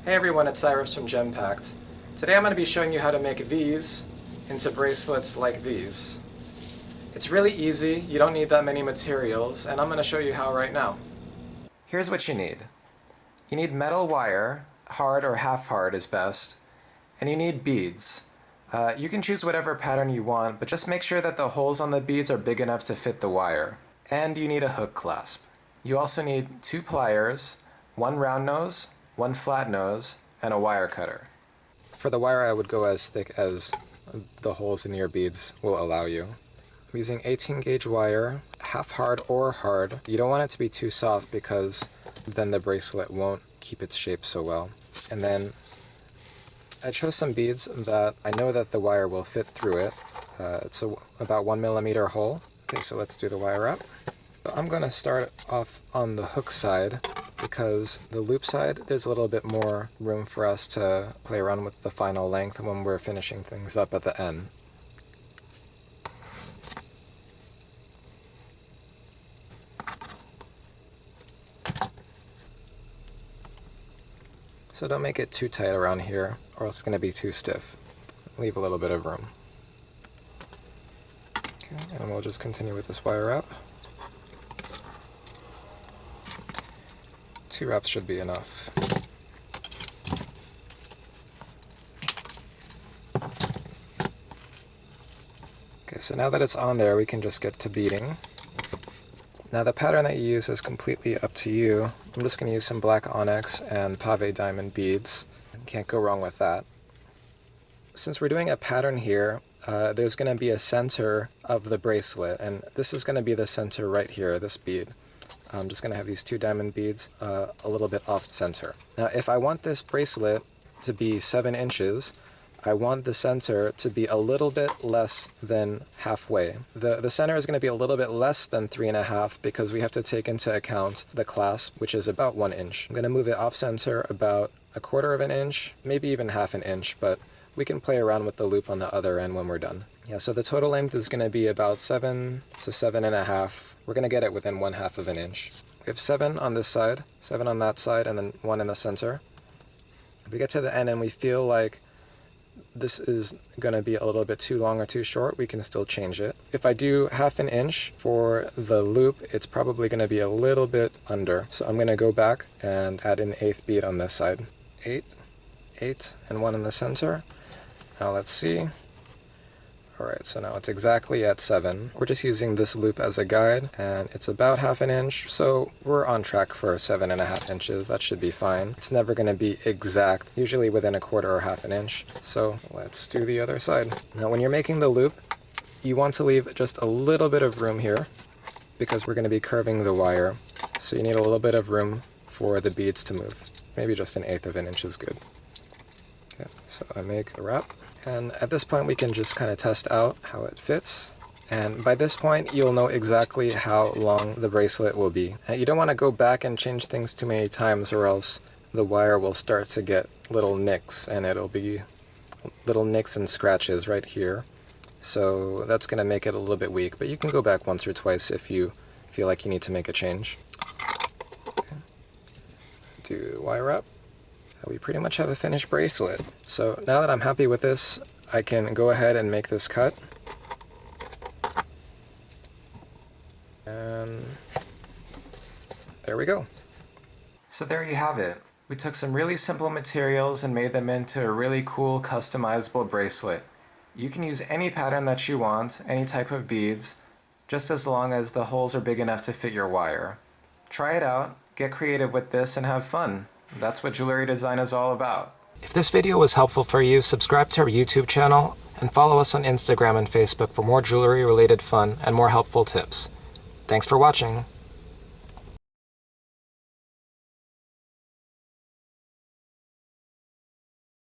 Hey everyone, it's Cyrus from GemPacked. Today I'm going to be showing you how to make these into bracelets like these. It's really easy, you don't need that many materials, and I'm going to show you how right now. Here's what you need. You need metal wire, hard or half hard is best, and you need beads. You can choose whatever pattern you want, but just make sure that the holes on the beads are big enough to fit the wire. And you need a hook clasp. You also need 2 pliers, 1 round nose, 1 flat nose, and a wire cutter. For the wire, I would go as thick as the holes in your beads will allow you. I'm using 18 gauge wire, half hard or hard. You don't want it to be too soft because then the bracelet won't keep its shape so well. And then I chose some beads that I know that the wire will fit through it. It's about 1 millimeter hole. Okay, so let's do the wire up. I'm going to start off on the hook side because the loop side, there's a little bit more room for us to play around with the final length when we're finishing things up at the end. So don't make it too tight around here or else it's going to be too stiff. Leave a little bit of room. Okay, and we'll just continue with this wire up. 2 wraps should be enough. Okay, so now that it's on there, we can just get to beading. Now the pattern that you use is completely up to you. I'm just going to use some black onyx and pave diamond beads. Can't go wrong with that. Since we're doing a pattern here, there's going to be a center of the bracelet, and this is going to be the center right here, this bead. I'm just going to have these 2 diamond beads a little bit off center. Now if I want this bracelet to be 7 inches, I want the center to be a little bit less than halfway. The center is going to be a little bit less than 3.5 because we have to take into account the clasp, which is about 1 inch. I'm going to move it off center about 1/4 of an inch, maybe even 1/2 inch, but we can play around with the loop on the other end when we're done. Yeah, so the total length is going to be about 7 to 7.5. We're going to get it within 1/2 of an inch. We have 7 on this side, 7 on that side, and then 1 in the center. If we get to the end and we feel like this is going to be a little bit too long or too short, we can still change it. If I do 1/2 inch for the loop, it's probably going to be a little bit under. So I'm going to go back and add an 1/8 bead on this side. 8, 8, and 1 in the center. Now let's see. Alright, so now it's exactly at 7. We're just using this loop as a guide, and it's about 1/2 inch, so we're on track for 7.5 inches. That should be fine. It's never going to be exact, usually within 1/4 or 1/2 inch. So let's do the other side. Now when you're making the loop, you want to leave just a little bit of room here, because we're going to be curving the wire. So you need a little bit of room for the beads to move. Maybe just 1/8 of an inch is good. Okay, so I make a wrap. And at this point we can just kind of test out how it fits. And by this point you'll know exactly how long the bracelet will be. And you don't want to go back and change things too many times or else the wire will start to get little nicks, and it'll be little nicks and scratches right here. So that's going to make it a little bit weak, but you can go back once or twice if you feel like you need to make a change. Okay. Do wire up. We pretty much have a finished bracelet. So now that I'm happy with this, I can go ahead and make this cut. And there we go. So there you have it. We took some really simple materials and made them into a really cool customizable bracelet. You can use any pattern that you want, any type of beads, just as long as the holes are big enough to fit your wire. Try it out, get creative with this, and have fun. That's what jewelry design is all about. If this video was helpful for you, subscribe to our YouTube channel and follow us on Instagram and Facebook for more jewelry related fun and more helpful tips. Thanks for watching.